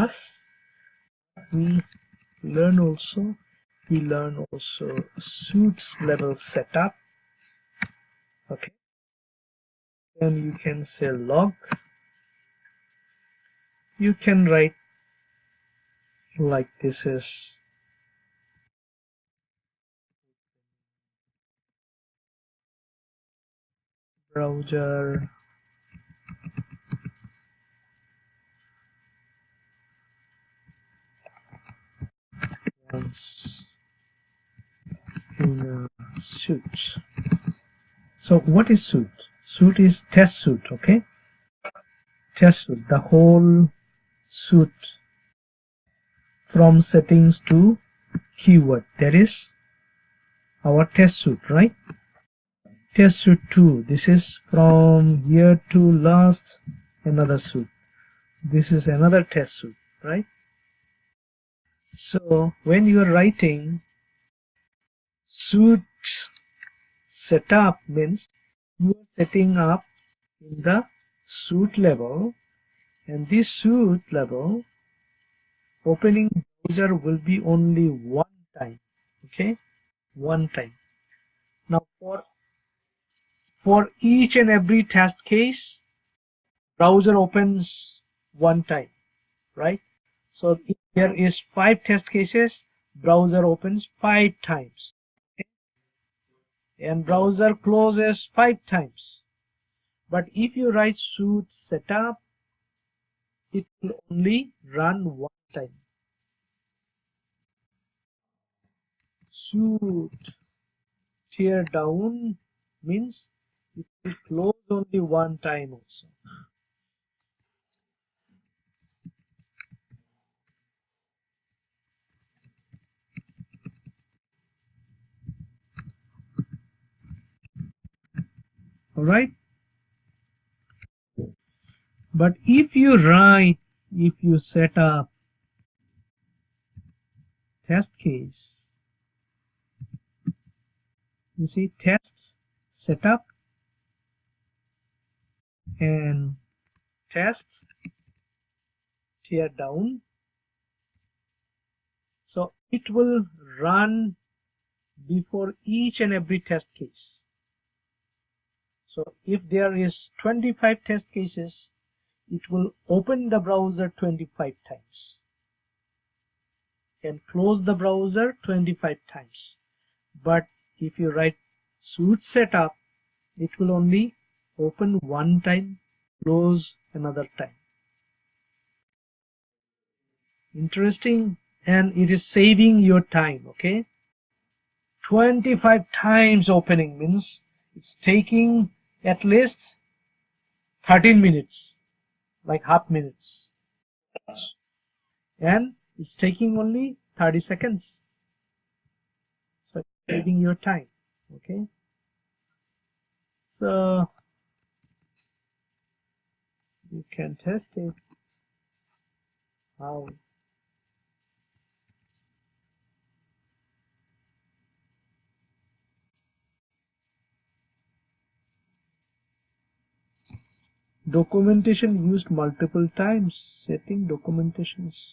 class. We learn also suits level setup. Okay, then you can say log. You can write like this is browser once in a suit. So what is suit? Suit is test suite. Okay, test suite, the whole suite from settings to keyword, that is our test suite, right? Test suite 2, this is from here to last, another suite. This is another test suite, right? So when you are writing suite setup, means you are setting up in the suite level, and this suite level opening browser will be only one time. Okay, one time. Now for each and every test case, browser opens one time, right? So if there is 5 test cases, browser opens 5 times, okay? And browser closes 5 times. But if you write suite setup, it will only run one time. Suite tear down means it will close only one time also. All right. But if you set up test case, you see tests setup and tests tear down, so it will run before each and every test case. So if there is 25 test cases, it will open the browser 25 times and close the browser 25 times. But if you write suite setup, it will only open one time, close another time. Interesting, and it is saving your time. Okay, 25 times opening means it's taking at least 13 minutes, like half minutes, and it's taking only 30 seconds. So it's saving your time. Okay, so you can test it how. Documentation used multiple times. Setting documentations.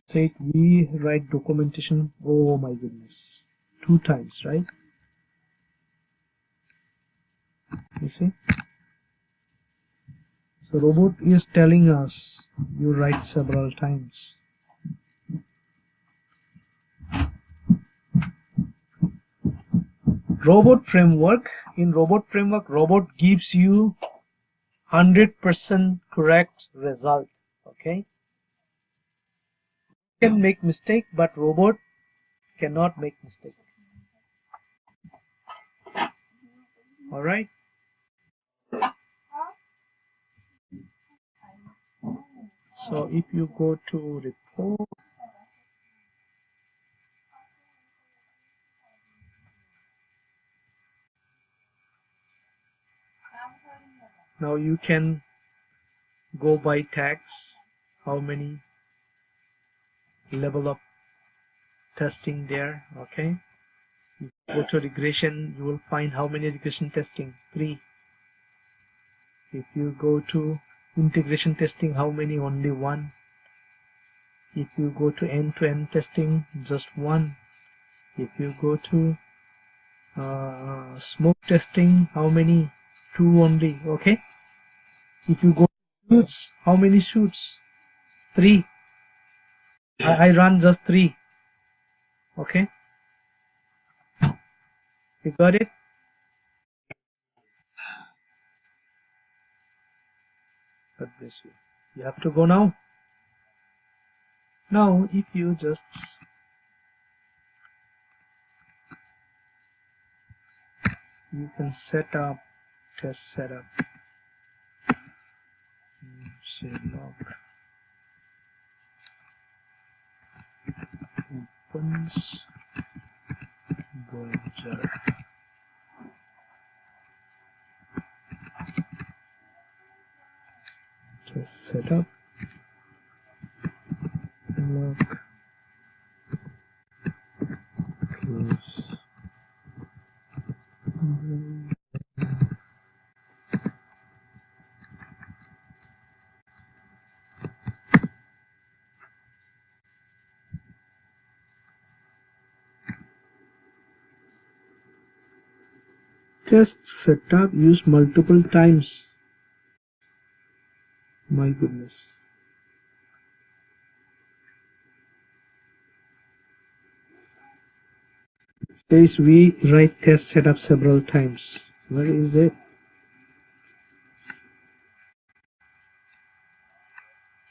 Say we write documentation. Oh my goodness, 2 times, right? You see. So robot is telling us you write several times. Robot framework. In robot framework, robot gives you 100% correct result. Okay, you can make mistake, but robot cannot make mistake. All right. So if you go to report, now you can go by tags, how many level of testing there. Okay, If you go to regression, you will find how many regression testing? 3. If you go to integration testing, how many? Only 1. If you go to end-to-end testing, just 1. If you go to smoke testing, how many? 2 only. Okay. If you go to suits, how many suits? 3. I run just 3. Okay. You got it? God bless you. You have to go now. Now, if you just you can set up test setup. Say log opens browser. Test setup. Log close. Test setup used multiple times. My goodness. It says we write test setup several times. Where is it?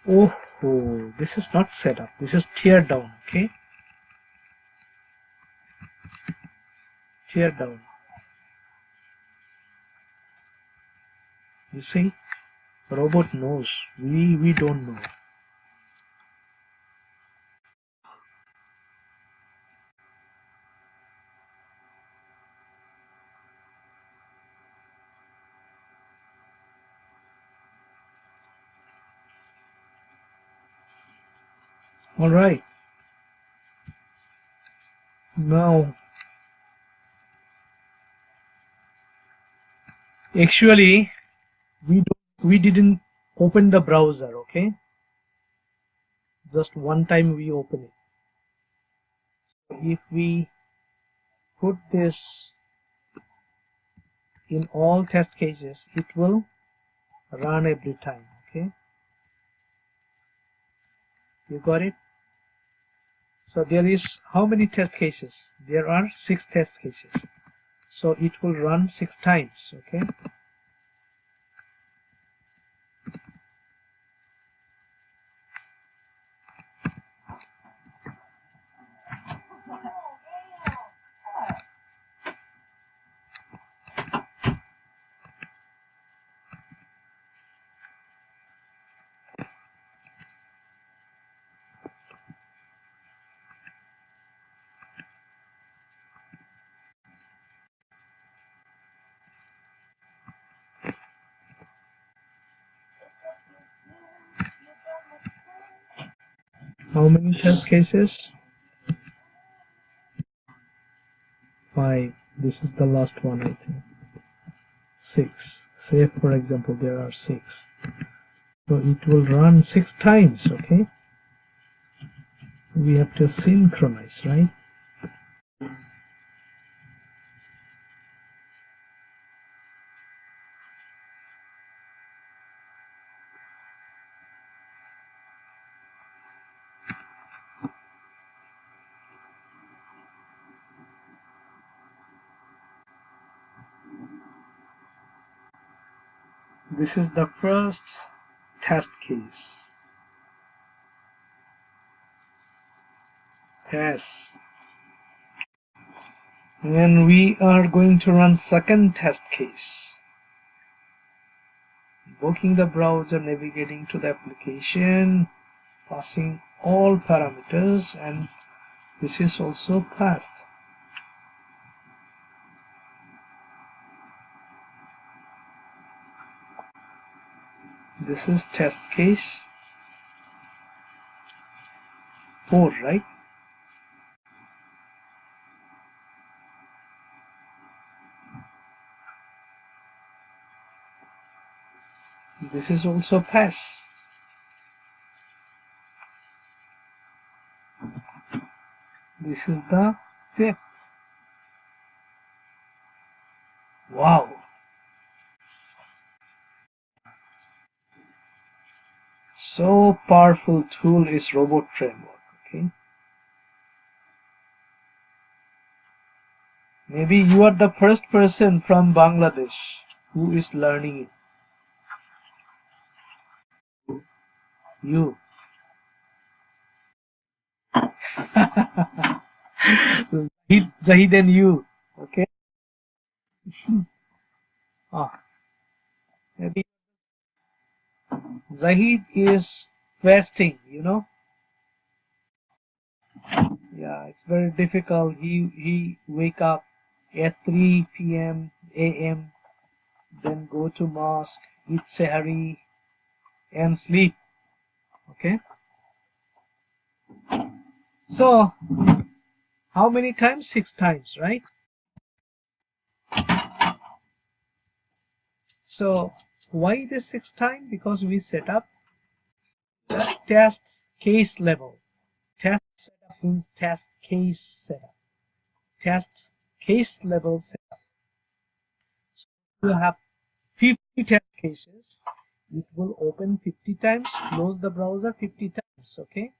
Oh, this is not setup. This is tear down. Okay. Tear down. You see, robot knows. We don't know. All right. Now, actually, we didn't open the browser. Okay. Just one time we open it. If we put this in all test cases, it will run every time. Okay. You got it? So there is how many test cases? There are 6 test cases. So it will run 6 times. Okay. How many test cases? 5. This is the last one, I think. 6. Say for example there are 6. So it will run 6 times. Okay. We have to synchronize, right? This is the first test case. Yes. And we are going to run second test case. Invoking the browser, navigating to the application, passing all parameters, and this is also passed. This is test case 4, right? This is also pass. This is the fifth. Wow. So powerful tool is robot framework. Okay. Maybe you are the first person from Bangladesh who is learning it. You. Zahid and you. Okay. Ah, maybe Zahid is fasting, you know. Yeah, it's very difficult. He wake up at 3 p.m. a.m. then go to mosque, eat sehari, and sleep. Okay. So how many times? 6 times, right? So why it is 6 times? Because we set up the test case level. Test setup means test case setup. Test case level setup. So you have 50 test cases. It will open 50 times, close the browser 50 times. Okay.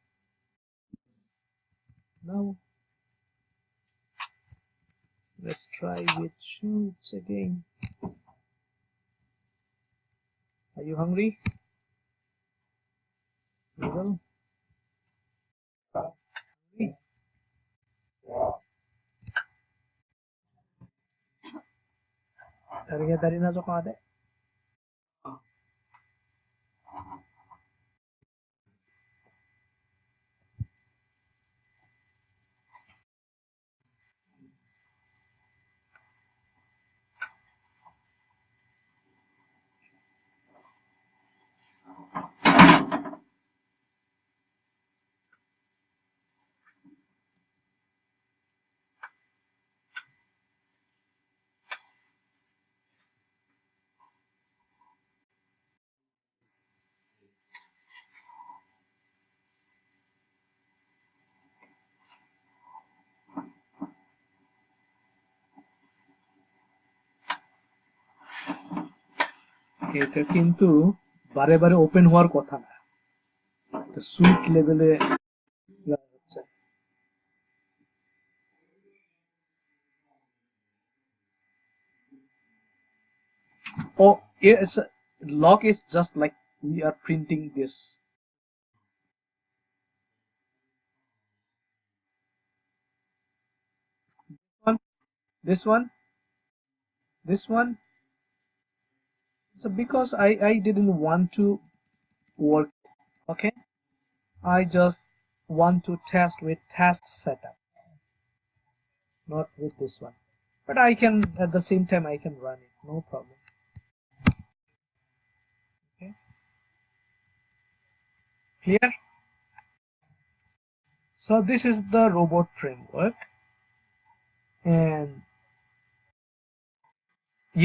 Now let's try with shoots again. Are you hungry? Noodle? Hungry? Dari na so kade. এটা কিন্তু বারে বারে open হওয়ার কথা না, sweet লেভেলে হচ্ছে। Oh, yes, log is just like we are printing this. One, this one, this one. So because I didn't want to work, okay, I just want to test with test setup, not with this one. But I can at the same time I can run it, no problem. Okay, clear? So this is the robot framework, and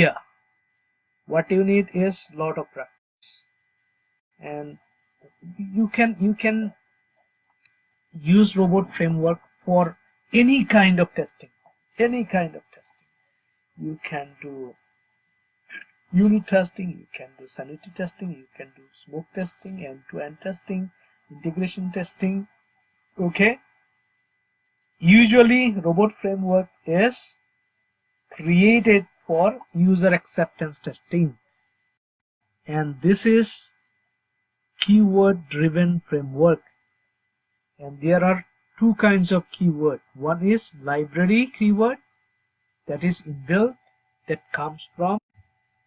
yeah, what you need is lot of practice, and you can use robot framework for any kind of testing. Any kind of testing. You can do unit testing, you can do sanity testing, you can do smoke testing, end-to-end testing, integration testing. Okay. Usually robot framework is created for user acceptance testing, and this is keyword driven framework, and there are two kinds of keyword. One is library keyword, that is inbuilt, that comes from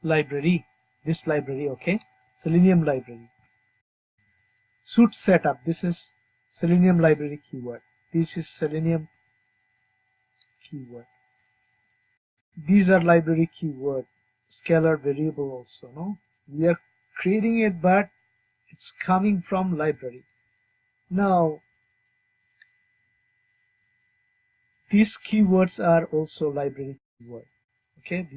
library, this library. Okay, Selenium library. Suit setup, this is Selenium library keyword, this is Selenium keyword. These are library keyword, scalar variable also. No, we are creating it, but it's coming from library. Now these keywords are also library keyword. Okay,